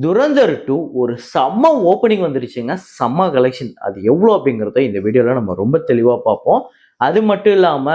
துரந்தர் 2 ஒரு செம்ம ஓப்பனிங் வந்துருச்சுங்க. செம்ம கலெக்ஷன். அது எவ்வளோ அப்படிங்கிறத இந்த வீடியோல நம்ம ரொம்ப தெளிவா பார்ப்போம். அது மட்டும் இல்லாம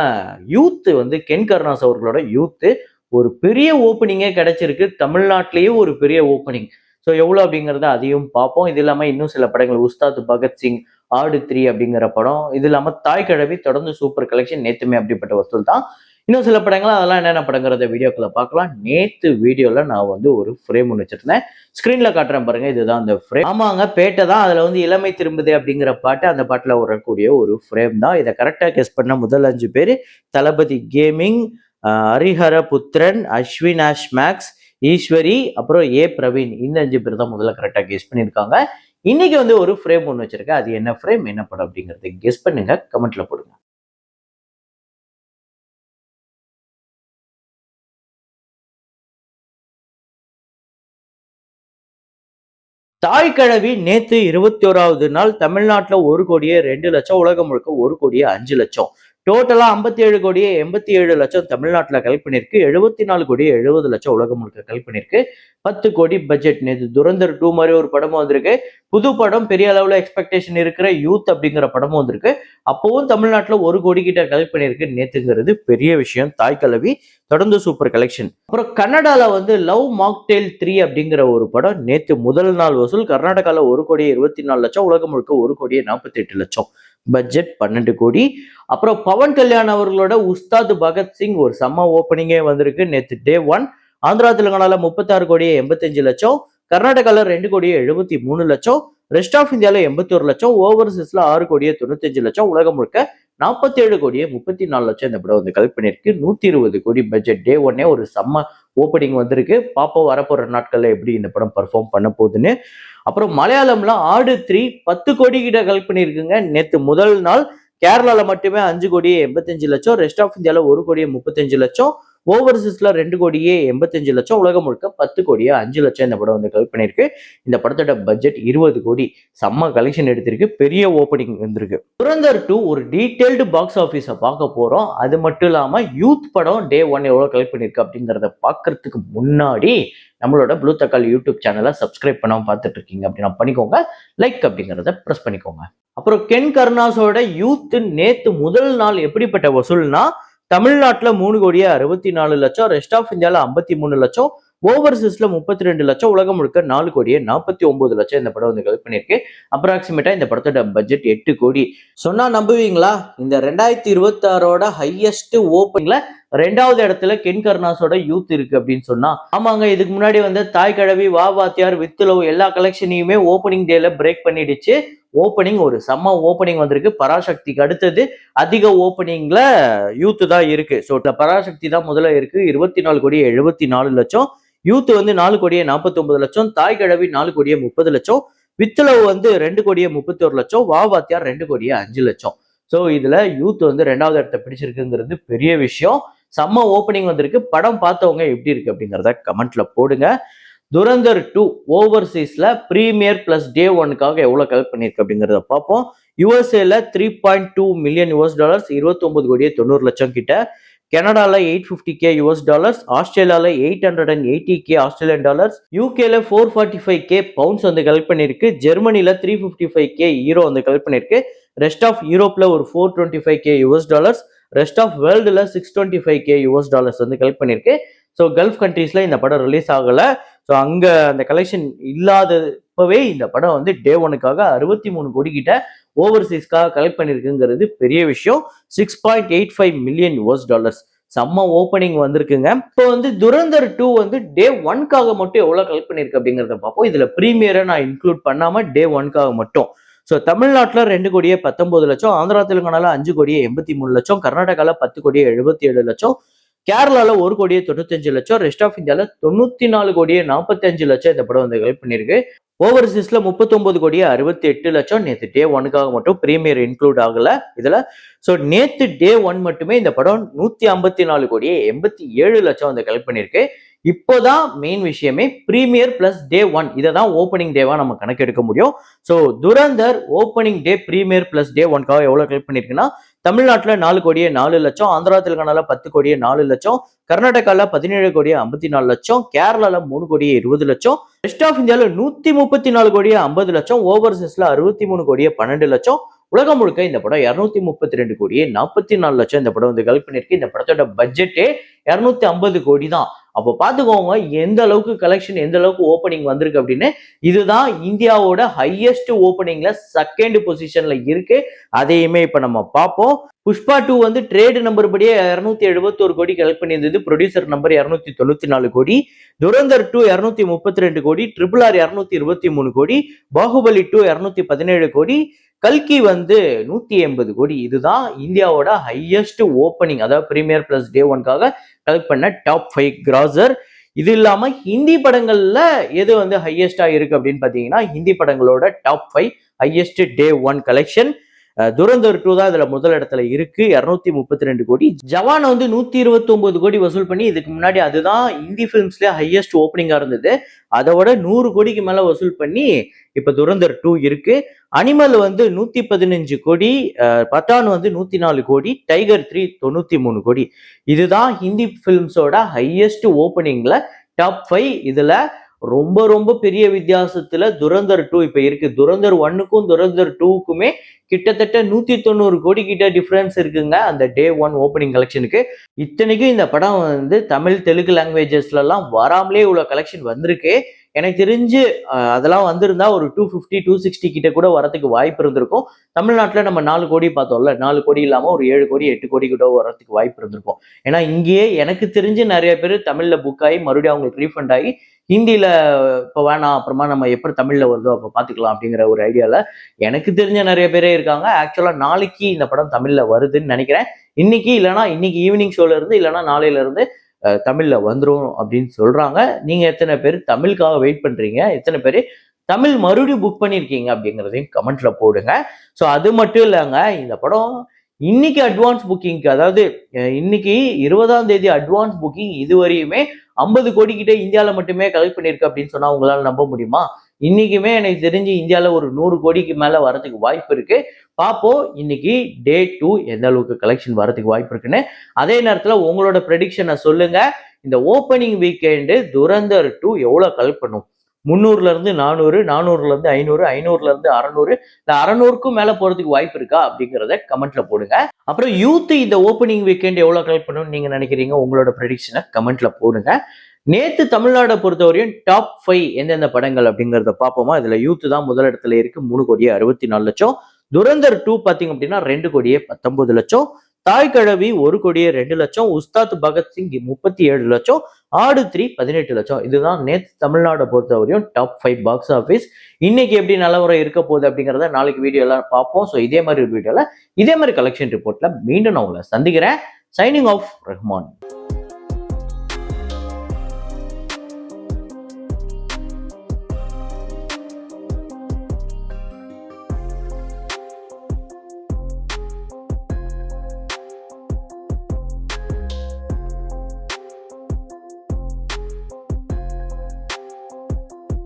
யூத் வந்து கென் கருணாஸ் அவர்களோட யூத் ஒரு பெரிய ஓப்பனிங்கே கிடைச்சிருக்கு. தமிழ்நாட்டிலேயே ஒரு பெரிய ஓப்பனிங். ஸோ எவ்வளோ அப்படிங்கிறத அதையும் பார்ப்போம். இது இல்லாம இன்னும் சில படங்கள் உஸ்தாத் பகத்சிங், ஆடு 3 அப்படிங்கிற படம். இது இல்லாம தாய் கிழவி தொடர்ந்து சூப்பர் கலெக்ஷன். நேத்துமே அப்படிப்பட்ட வசூல் தான். இன்னும் சில படங்கள் அதெல்லாம் என்னென்ன படங்கிறத வீடியோக்குள்ள பார்க்கலாம். நேத்து வீடியோல நான் வந்து ஒரு ஃப்ரேம் ஒன்று வச்சிருந்தேன். ஸ்கிரீன்ல காட்டுறேன் பாருங்க. இதுதான் அந்த ஃப்ரேம். ஆமாங்க, பேட்டை தான். அதுல வந்து இளமை திரும்புதே அப்படிங்கிற பாட்டு அந்த பாட்டுல வரக்கூடிய ஒரு ஃப்ரேம் தான். இதை கரெக்டா கெஸ் பண்ண முதல் 5 பேரு தளபதி கேமிங், ஹரிஹர புத்திரன், அஸ்வின் ஆஷ் மேக்ஸ், ஈஸ்வரி, அப்புறம் பிரவீன். இந்த 5 பேர் தான் முதல்ல கரெக்டா கெஸ் பண்ணியிருக்காங்க. இன்னைக்கு வந்து ஒரு ஃப்ரேம் ஒன்று வச்சிருக்கேன். அது என்ன ஃப்ரேம், என்ன படம் அப்படிங்கறத கெஸ் பண்ணுங்க. கமெண்ட்ல போடுங்க. தாய் கிழவி நேத்து 21வது நாள் தமிழ்நாட்டுல 1,02,00,000, உலகம் முழுக்க 1,05,00,000. டோட்டலா 57,87,00,000 தமிழ்நாட்டுல கலெக்ட் பண்ணிருக்கு. 74,70,00,000 உலகம் முழுக்க கலெக்ட் பண்ணிருக்கு. 10 கோடி பட்ஜெட். நேத்து துரந்தர் 2 மாதிரி ஒரு படமும் வந்திருக்கு. புது படம், பெரிய அளவுல எக்ஸ்பெக்டேஷன் இருக்கிற யூத் அப்படிங்கிற படமும் வந்திருக்கு. அப்பவும் தமிழ்நாட்டுல 1 கோடி கிட்ட கலெக்ட் பண்ணிருக்கு. நேத்துங்கிறது பெரிய விஷயம். தாய் கிழவி தொடர்ந்து சூப்பர் கலெக்ஷன். அப்புறம் கன்னடால வந்து லவ் மாக்டெயில் 3 அப்படிங்கிற ஒரு படம் நேத்து முதல் நாள் வசூல் கர்நாடகால 1,24,00,000, உலகம் முழுக்க 1,48,00,000. பட்ஜெட் 12 கோடி. அப்புறம் பவன் கல்யாண் அவர்களோட உஸ்தாத் பகத்சிங் ஒரு செம்ம ஓப்பனிங்கே வந்திருக்கு. நேத்து டே 1 ஆந்திரா தெலுங்கானால 36,85,00,000, கர்நாடகால 2,73,00,000, ரெஸ்ட் ஆஃப் இந்தியால 81,00,000, ஓவர்சீஸ்ல 6,95,00,000, உலகம் முழுக்க 47,34,00,000 இந்த படம் வந்து கலெக்ட் பண்ணிருக்கு. 120 கோடி பட்ஜெட். டே 1 ஒரு செம்ம ஓப்பனிங் வந்திருக்கு. பாப்போம் வரப்போற நாட்கள்ல எப்படி இந்த படம் பெர்ஃபார்ம் பண்ண போகுதுன்னு. அப்புறம் மலையாளம்ல ஆடு 3 10 கோடி கிட்ட கலெக்ட் பண்ணியிருக்குங்க. நேத்து முதல் நாள் கேரளால மட்டுமே 5,85,00,000, ரெஸ்ட் ஆஃப் இந்தியால 1,35,00,000, ஓவர்சீஸ்ல 2,85,00,000, உலகம் முழுக்க 10,05,00,000 இந்த படம் வந்து கலெக்ட் பண்ணிருக்கு. இந்த படத்தோட பட்ஜெட் 20 கோடி. செம்ம கலெக்ஷன் எடுத்திருக்கு. பெரிய ஓப்பனிங் வந்திருக்கு. துரந்தர் 2 ஒரு டீடைல்டு பாக்ஸ் ஆஃபீஸை பார்க்க போறோம். அது மட்டும் இல்லாம யூத் படம் டே 1 எவ்வளவு கலெக்ட் பண்ணிருக்கு அப்படிங்கறத பார்க்கறதுக்கு முன்னாடி நம்மளோட ப்ளூ தக்காளி யூடியூப் சேனலை சப்ஸ்கிரைப் பண்ணாம பார்த்துட்டு இருக்கீங்க அப்படின்னா பண்ணிக்கோங்க. லைக் அப்படிங்கிறத பிரஸ் பண்ணிக்கோங்க. அப்புறம் கென் கருணாஸோட யூத் நேத்து முதல் நாள் எப்படிப்பட்ட வசூல்னா தமிழ்நாட்டுல 3,64,00,000, ரெஸ்ட் ஆஃப் இந்தியால 53,00,000, ஓவர்சீஸ்ல 32,00,000, உலகம் முழுக்க 4,49,00,000 இந்த படம் வந்து கலெக்ட் பண்ணிருக்கு. அப்ராக்சிமேட்டா இந்த படத்தோட பட்ஜெட் 8 கோடி. சொன்னா நம்புவீங்களா? இந்த 2026ஓட ஹையஸ்ட் ஓப்பனிங்ல 2வது இடத்துல கென் கருணாஸோட யூத் இருக்கு அப்படின்னு சொன்னா ஆமாங்க. இதுக்கு முன்னாடி வந்து தாய் கிழவி, வா வாத்தியார், வித் லவ் எல்லா கலெக்ஷனையுமே ஓப்பனிங் டேல பிரேக் பண்ணிடுச்சு. ஓப்பனிங் ஒரு செம்ம ஓப்பனிங் வந்திருக்கு. பராசக்திக்கு அடுத்தது அதிக ஓப்பனிங்ல யூத் தான் இருக்கு. ஸோ பராசக்தி தான் முதல்ல இருக்கு. 24,74,00,000. யூத் வந்து 4,49,00,000, தாய் கிழவி 4,30,00,000, வித்லவ் வந்து 2,31,00,000, வா வாத்தியார் 2,05,00,000. ஸோ இதுல யூத் வந்து 2வது இடத்தை பிடிச்சிருக்குங்கிறது பெரிய விஷயம். செம்ம ஓப்பனிங் வந்திருக்கு. படம் பார்த்தவங்க எப்படி இருக்கு அப்படிங்கிறத கமெண்ட்ல போடுங்க. துரந்தர் 2 ஓவர்சீஸ்ல பிரீமியர் பிளஸ் டே 1க்காக எவ்வளவு கலெக்ட் பண்ணிருக்கு அப்படிங்கிறத பார்ப்போம். யூஎஸ்ஏல $3.2 மில்லியன், 29,90,00,000 கிட்ட. கனடால $850K, ஆஸ்திரேலியால $880K ஆஸ்திரேலியன் டாலர்ஸ், யூகேல $445K பவுண்ட்ஸ் வந்து கலெக்ட் பண்ணிருக்கு. ஜெர்மனில $355K ஈரோ வந்து கலெக்ட் பண்ணிருக்கு. ரெஸ்ட் ஆஃப் யூரோப்ல ஒரு $425K, ரெஸ்ட் ஆஃப் வேர்ல்டுல $625K வந்து கலெக்ட் பண்ணிருக்கு. ஸோ கல்ஃப் கண்ட்ரீஸ்ல இந்த படம் ரிலீஸ் ஆகல. ஸோ அங்க அந்த கலெக்ஷன் இல்லாதப்பவே இந்த படம் வந்து டே 1க்காக 63 கோடி கிட்ட ஓவர்சீஸ்க்காக கலெக்ட் பண்ணிருக்குங்கிறது பெரிய விஷயம். $6.85 மில்லியன். செம்ம ஓப்பனிங் வந்திருக்குங்க. இப்போ வந்து துரந்தர் 2 வந்து டே 1க்காக மட்டும் எவ்வளவு கலெக்ட் பண்ணிருக்கு அப்படிங்கிறத பார்ப்போம். இதுல பிரீமியரை நான் இன்க்ளூட் பண்ணாம டே 1க்காக மட்டும். ஸோ தமிழ்நாட்டில் 2,19,00,000, ஆந்திரா தெலுங்கானால 5,83,00,000, கர்நாடகால 10,77,00,000, கேரளால 1,95,00,000, ரெஸ்ட் ஆஃப் இந்தியால 94,45,00,000 இந்த படம் வந்து கலெக்ட் பண்ணிருக்கு. ஓவர்சீஸ்ல 39,68,00,000. நேத்து டே 1க்காக மட்டும் பிரீமியர் இன்க்ளூட் ஆகல இதுல. ஸோ நேத்து டே 1 மட்டுமே இந்த படம் 154,87,00,000 வந்து கலெக்ட் பண்ணிருக்கு. இப்போதான் மெயின் விஷயமே பிரீமியர் பிளஸ் டே 1 இதை தான் ஓப்பனிங் டேவா நம்ம கணக்கு எடுக்க முடியும். So Dhurandhar opening day premier plus day 1க்காக எவ்வளவு கலெக்ட் பண்ணிருக்குன்னா தமிழ்நாட்டுல 4,04,00,000, ஆந்திரா தெலுங்கானால 10,04,00,000, கர்நாடகால 17,54,00,000, கேரளால 3,20,00,000, வெஸ்ட் ஆஃப் இந்தியால 134,50,00,000, ஓவர்சீஸ்ல 63,12,00,000. உலகம் முழுக்க இந்த படம் 232,44,00,000 இந்த படம் வந்து கலெக்ட் பண்ணிருக்கு. இந்த படத்தோட பட்ஜெட்டே 250 கோடி தான். அப்போ பாத்துக்கோங்க எந்த அளவுக்கு கலெக்ஷன், எந்த அளவுக்கு ஓப்பனிங் வந்திருக்கு அப்படின்னு. இதுதான் இந்தியாவோட ஹையஸ்ட் ஓப்பனிங்ல செகண்ட் பொசிஷன்ல இருக்கு. அதையுமே இப்ப நம்ம பார்ப்போம். புஷ்பா 2 வந்து ட்ரேடு நம்பர் படியே 271 கோடி கலெக்ட் பண்ணியிருந்தது. ப்ரொடியூசர் நம்பர் 294 கோடி. துரந்தர் 2 232 கோடி, ட்ரிபிள் ஆர் 223 கோடி, பாகுபலி 2 217 கோடி, கல்கி வந்து 180 கோடி. இதுதான் இந்தியாவோட ஹையஸ்ட் ஓப்பனிங், அதாவது பிரீமியர் பிளஸ் டே ஒன்காக கலெக்ட் பண்ண டாப் 5 கிராசர். இது இல்லாம ஹிந்தி படங்கள்ல எது வந்து ஹையஸ்டா இருக்கு அப்படின்னு பாத்தீங்கன்னா, ஹிந்தி படங்களோட top 5 highest day one collection Dhurandhar 2 தான் இதுல முதல் இடத்துல இருக்கு, 232 கோடி. ஜவான் வந்து 129 கோடி வசூல் பண்ணி, இதுக்கு முன்னாடி அதுதான் இந்தி பிலிம்ஸ்ல ஹையஸ்ட் ஓப்பனிங்கா இருந்தது. அதை விட 100 கோடிக்கு மேல வசூல் பண்ணி இப்ப துரந்தர் 2 இருக்கு. அனிமல் வந்து 115 கோடி, பட்டான் வந்து 104 கோடி, டைகர் 3 93 கோடி. இதுதான் ஹிந்தி பிலிம்ஸோட ஹையஸ்ட் ஓப்பனிங்ல டாப் 5. இதுல ரொம்ப ரொம்ப பெரிய வித்தியாசத்துல துரந்தர் 2 இப்ப இருக்கு. துரந்தர் 1க்கும் துரந்தர் 2க்குமே கிட்டத்தட்ட 190 கோடி கிட்ட டிஃபரன்ஸ் இருக்குங்க அந்த டே ஒன் ஓப்பனிங் கலெக்ஷனுக்கு. இத்தனைக்கும் இந்த படம் வந்து தமிழ் தெலுங்கு லாங்குவேஜஸ்ல எல்லாம் வராமலே இவ்வளவு கலெக்ஷன் வந்திருக்கு. எனக்கு தெரிஞ்சு அதெல்லாம் வந்திருந்தா ஒரு 250 260 கிட்ட கூட வரதுக்கு வாய்ப்பு இருந்திருக்கும். தமிழ்நாட்டுல நம்ம 4 கோடி பார்த்தோம்ல, 4 கோடி இல்லாம ஒரு 7 கோடி 8 கோடி கிட்ட வரதுக்கு வாய்ப்பு இருந்திருக்கும். ஏன்னா இங்கேயே எனக்கு தெரிஞ்சு நிறைய பேர் தமிழ்ல புக் ஆகி மறுபடியும் அவங்களுக்கு ரீஃபண்ட் ஆகி ஹிந்தியில இப்போ வேணாம், அப்புறமா நம்ம எப்படி தமிழ்ல வருதோ அப்போ பார்த்துக்கலாம் அப்படிங்கிற ஒரு ஐடியால எனக்கு தெரிஞ்ச நிறைய பேரே இருக்காங்க. ஆக்சுவலா நாளைக்கு இந்த படம் தமிழ்ல வருதுன்னு நினைக்கிறேன். இன்னைக்கு இல்லைன்னா இன்னைக்கு ஈவினிங் ஷோல இருந்து இல்லைன்னா நாளையில இருந்து தமிழ்ல வந்துரும் அப்படின்னு சொல்றாங்க. நீங்க எத்தனை பேர் தமிழுக்காக வெயிட் பண்றீங்க, எத்தனை பேர் தமிழ் மறுபடியும் புக் பண்ணிருக்கீங்க அப்படிங்கிறதையும் கமெண்ட்ல போடுங்க. ஸோ அது மட்டும் இல்லைங்க, இந்த படம் இன்னைக்கு அட்வான்ஸ் புக்கிங்க்கு, அதாவது இன்னைக்கு 20ஆம் தேதி அட்வான்ஸ் புக்கிங் இதுவரையுமே 50 கோடி கிட்ட இந்தியாவில மட்டுமே கலெக்ட் பண்ணிருக்கு அப்படின்னு சொன்னா உங்களால நம்ப முடியுமா? இன்னைக்குமே எனக்கு தெரிஞ்சு இந்தியாவில ஒரு 100 கோடிக்கு மேல வரதுக்கு வாய்ப்பு இருக்கு. பார்ப்போம் இன்னைக்கு டே 2 எந்த அளவுக்கு கலெக்ஷன் வரதுக்கு வாய்ப்பு இருக்குன்னு. அதே நேரத்துல உங்களோட ப்ரெடிக்ஷனை சொல்லுங்க. இந்த ஓப்பனிங் வீக்கெண்டு துரந்தர் 2 எவ்வளவு கலெக்ட் பண்ணும்? 300ல இருந்து 400, 400ல இருந்து 500, 500ல இருந்து 600, இல்ல 600க்கும் மேல போறதுக்கு வாய்ப்பு இருக்கா அப்படிங்கிறத கமெண்ட்ல போடுங்க. அப்புறம் யூத் இந்த ஓப்பனிங் வீக்கெண்ட் எவ்வளவு கலெக்ட் பண்ணணும்னு நீங்க நினைக்கிறீங்க? உங்களோட ப்ரெடிக்ஷனை கமெண்ட்ல போடுங்க. நேத்து தமிழ்நாடை பொறுத்தவரையும் டாப் 5 எந்தெந்த படங்கள் அப்படிங்கறத பார்ப்போமா. இதுல யூத் தான் முதல் இடத்துல இருக்கு, 3,64,00,000. துரந்தர் 2 பாத்தீங்க அப்படின்னா 2,19,00,000. தாய் கிழவி 1,02,00,000. உஸ்தாத் பகத்சிங் 37,00,000. ஆடு 3 18,00,000. இதுதான் நேத்து தமிழ்நாடை பொறுத்தவரையும் டாப் 5 பாக்ஸ் ஆஃபீஸ். இன்னைக்கு எப்படி நிலவரம் இருக்க போகுது அப்படிங்கிறத நாளைக்கு வீடியோ எல்லாம் பார்ப்போம். ஸோ இதே மாதிரி ஒரு வீடியோல இதே மாதிரி கலெக்ஷன் ரிப்போர்ட்ல மீண்டும் நான் உங்களை சந்திக்கிறேன். Signing off Rahman.